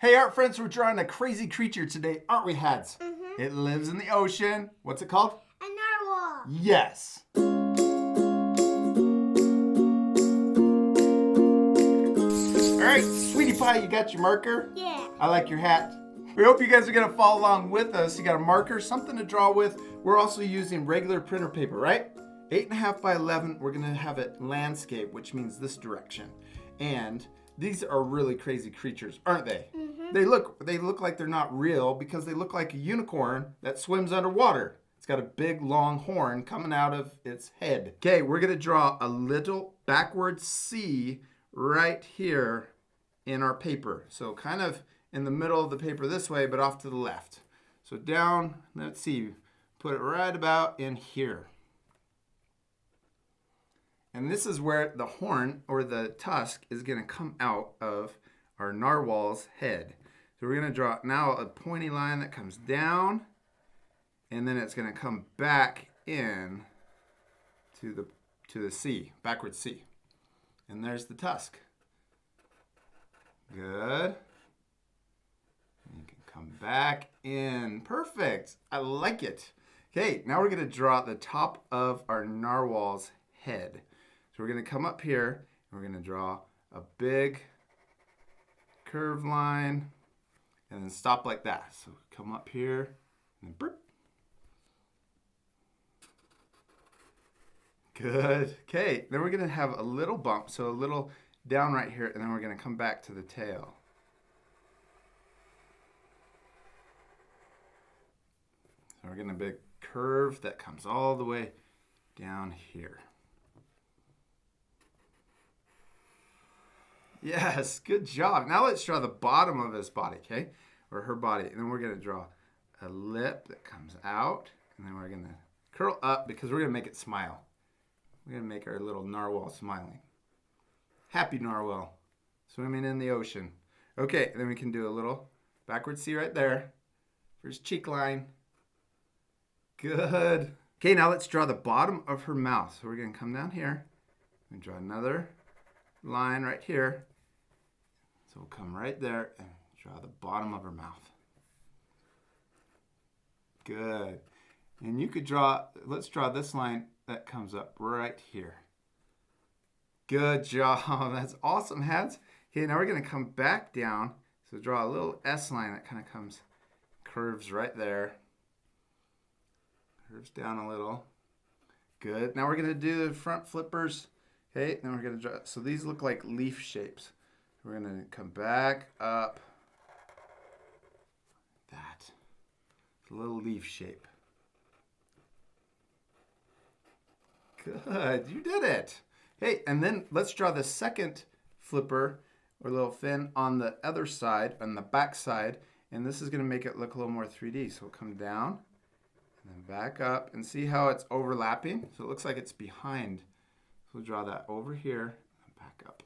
Hey, art friends, we're drawing a crazy creature today, aren't we, Hads? Mm-hmm. It lives in the ocean. What's it called? A narwhal. Yes. All right, sweetie pie, you got your marker? Yeah. I like your hat. We hope you guys are gonna follow along with us. You got a marker, something to draw with. We're also using regular printer paper, right? 8.5 by 11, we're gonna have it landscape, which means this direction. And these are really crazy creatures, aren't they? Mm-hmm. They look like they're not real because they look like a unicorn that swims underwater. It's got a big long horn coming out of its head. Okay, we're gonna draw a little backward C right here in our paper. So kind of in the middle of the paper this way, but off to the left. So down, let's see, put it right about in here. And this is where the horn or the tusk is going to come out of our narwhal's head. So we're going to draw now a pointy line that comes down, and then it's going to come back in to the C, backward C. And there's the tusk. Good. You can come back in. Perfect. I like it. Okay, now we're going to draw the top of our narwhal's head. So we're going to come up here, and we're going to draw a big curved line, and then stop like that. So come up here, and then burp. Good. Okay, then we're going to have a little bump, so a little down right here, and then we're going to come back to the tail. So we're getting a big curve that comes all the way down here. Yes, good job. Now let's draw the bottom of his body, okay? Or her body. And then we're going to draw a lip that comes out. And then we're going to curl up because we're going to make it smile. We're going to make our little narwhal smiling. Happy narwhal swimming in the ocean. Okay, then we can do a little backward C right there for his cheek line. Good. Okay, now let's draw the bottom of her mouth. So we're going to come down here and draw another line right here. So we'll come right there and draw the bottom of her mouth. Good. And you could draw, let's draw this line that comes up right here. Good job. That's awesome, Hads. Okay, now we're going to come back down. So draw a little S line that kind of comes, curves right there. Curves down a little. Good. Now we're going to do the front flippers. Okay, then we're going to draw, so these look like leaf shapes. We're going to come back up. That. It's a little leaf shape. Good, you did it. Hey, and then let's draw the second flipper or little fin on the other side, on the back side. And this is going to make it look a little more 3D. So we'll come down and then back up and see how it's overlapping. So it looks like it's behind. So we'll draw that over here and back up.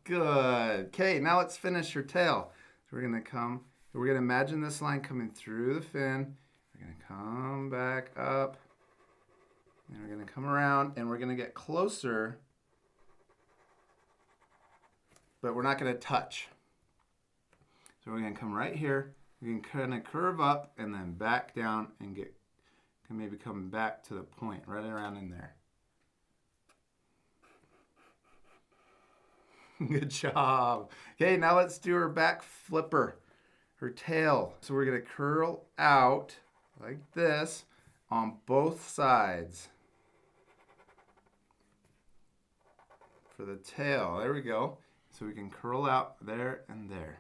Good. Okay, now let's finish her tail. So we're going to imagine this line coming through the fin. We're going to come back up. And we're going to come around and we're going to get closer. But we're not going to touch. So we're going to come right here. We can kind of curve up and then back down and can maybe come back to the point right around in there. Good job. Okay, now let's do her back flipper, her tail. So we're going to curl out like this on both sides for the tail. There we go. So we can curl out there and there.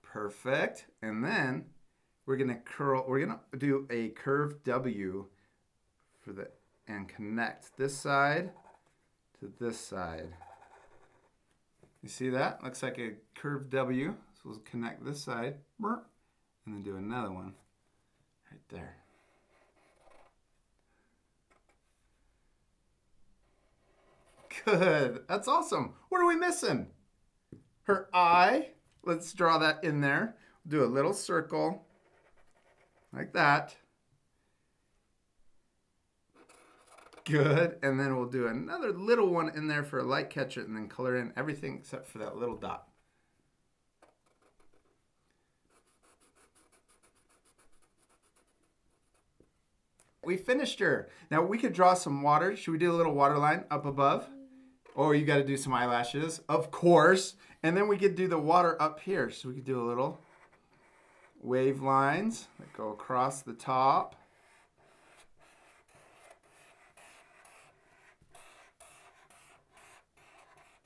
Perfect. And then we're going to do a curved W for the and connect this side to this side. You see that? Looks like a curved W. So we'll connect this side and then do another one right there. Good. That's awesome. What are we missing? Her eye. Let's draw that in there. Do a little circle like that. Good. And then we'll do another little one in there for a light catcher and then color in everything except for that little dot. We finished her. Now we could draw some water. Should we do a little water line up above? Or you got to do some eyelashes, of course. And then we could do the water up here. So we could do a little wave lines that go across the top.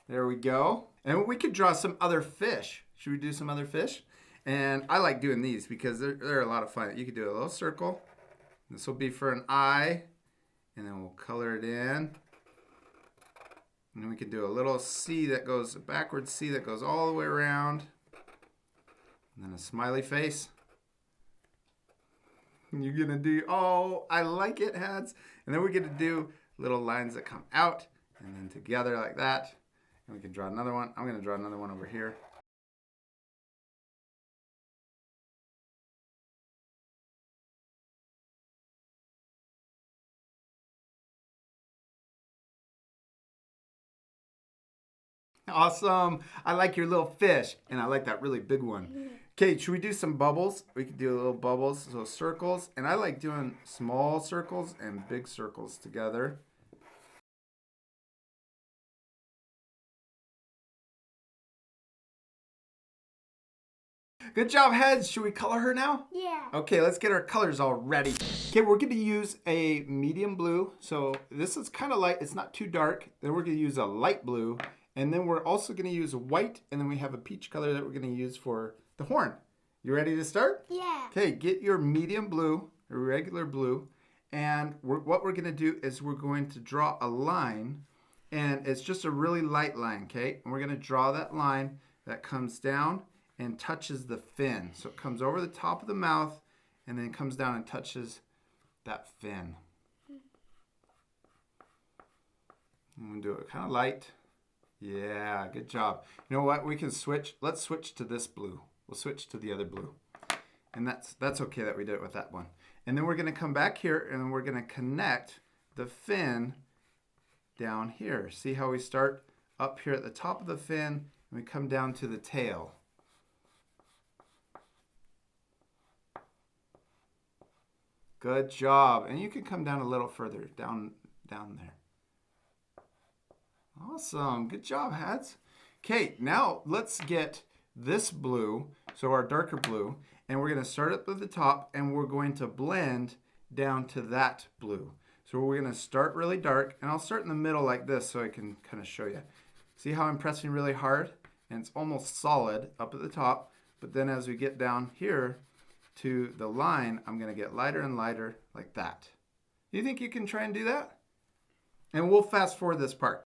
There we go. And we could draw some other fish. Should we do some other fish? And I like doing these because they're a lot of fun. You could do a little circle. This will be for an eye. And then we'll color it in. And then we could do a little C that goes, a backward C that goes all the way around. And then a smiley face. And you're going to do, oh, I like it, Hads. And then we get to do little lines that come out and then together like that. And we can draw another one. I'm going to draw another one over here. Awesome. I like your little fish. And I like that really big one. Okay, should we do some bubbles? We could do little bubbles, so circles. And I like doing small circles and big circles together. Good job, Heads. Should we color her now? Yeah. Okay, let's get our colors all ready. Okay, we're going to use a medium blue. So this is kind of light. It's not too dark. Then we're going to use a light blue. And then we're also going to use white. And then we have a peach color that we're going to use for the horn. You ready to start? Yeah. Okay, get your medium blue, a regular blue. And what we're going to do is we're going to draw a line. And it's just a really light line, okay? And we're going to draw that line that comes down and touches the fin. So it comes over the top of the mouth and then comes down and touches that fin. I'm going to do it kind of light. Yeah, good job. You know what? We can switch. Let's switch to this blue. We'll switch to the other blue. And that's okay that we did it with that one. And then we're going to come back here and we're going to connect the fin down here. See how we start up here at the top of the fin and we come down to the tail. Good job. And you can come down a little further, down there. Awesome. Good job, Hads. Okay, now let's get this blue, so our darker blue, and we're going to start up at the top and we're going to blend down to that blue. So we're going to start really dark, and I'll start in the middle like this so I can kind of show you. See how I'm pressing really hard? And it's almost solid up at the top, but then as we get down here to the line, I'm going to get lighter and lighter like that. Do you think you can try and do that? And we'll fast forward this part.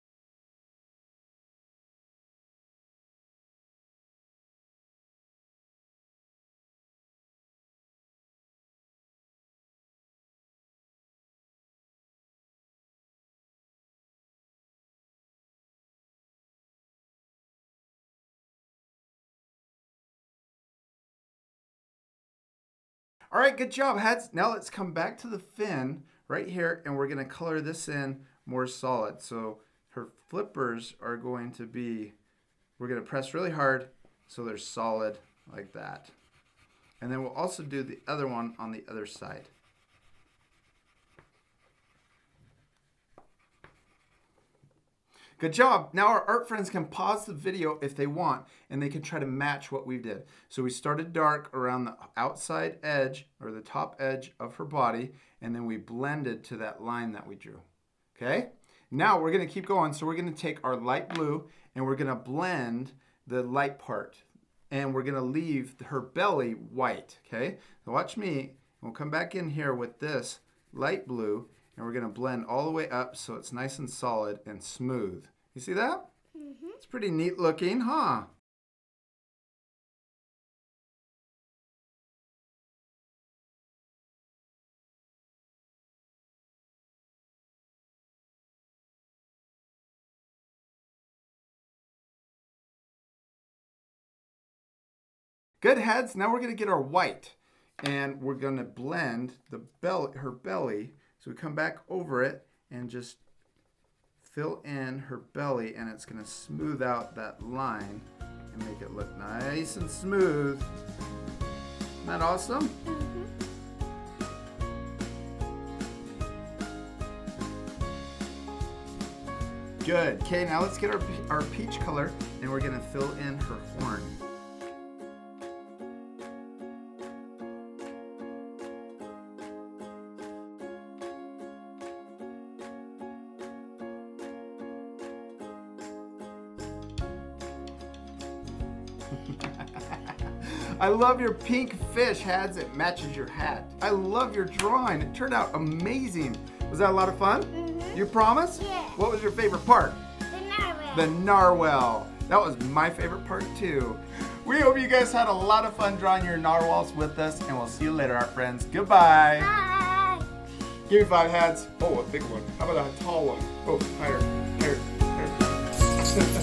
All right, good job, Hads. Now let's come back to the fin right here, and we're going to color this in more solid. So her flippers are going to be, we're going to press really hard so they're solid like that. And then we'll also do the other one on the other side. Good job. Now our art friends can pause the video if they want, and they can try to match what we did. So we started dark around the outside edge or the top edge of her body, and then we blended to that line that we drew. Okay? Now we're going to keep going. So we're going to take our light blue and we're going to blend the light part, and we're going to leave her belly white. Okay? So watch me. We'll come back in here with this light blue, and we're going to blend all the way up so it's nice and solid and smooth. You see that? Mm-hmm. It's pretty neat looking, huh? Good, Heads. Now we're going to get our white, and we're going to blend the belly, her belly. So we come back over it, and just fill in her belly, and it's going to smooth out that line and make it look nice and smooth. Isn't that awesome? Good. Okay, now let's get our peach color, and we're going to fill in her horn. I love your pink fish, Hads. It matches your hat. I love your drawing. It turned out amazing. Was that a lot of fun? Mm-hmm. You promise? Yeah. What was your favorite part? The narwhal. The narwhal. That was my favorite part too. We hope you guys had a lot of fun drawing your narwhals with us, and we'll see you later, our friends. Goodbye. Bye. Give me 5 Hads. Oh, a big one. How about a tall one? Oh, higher, higher, higher.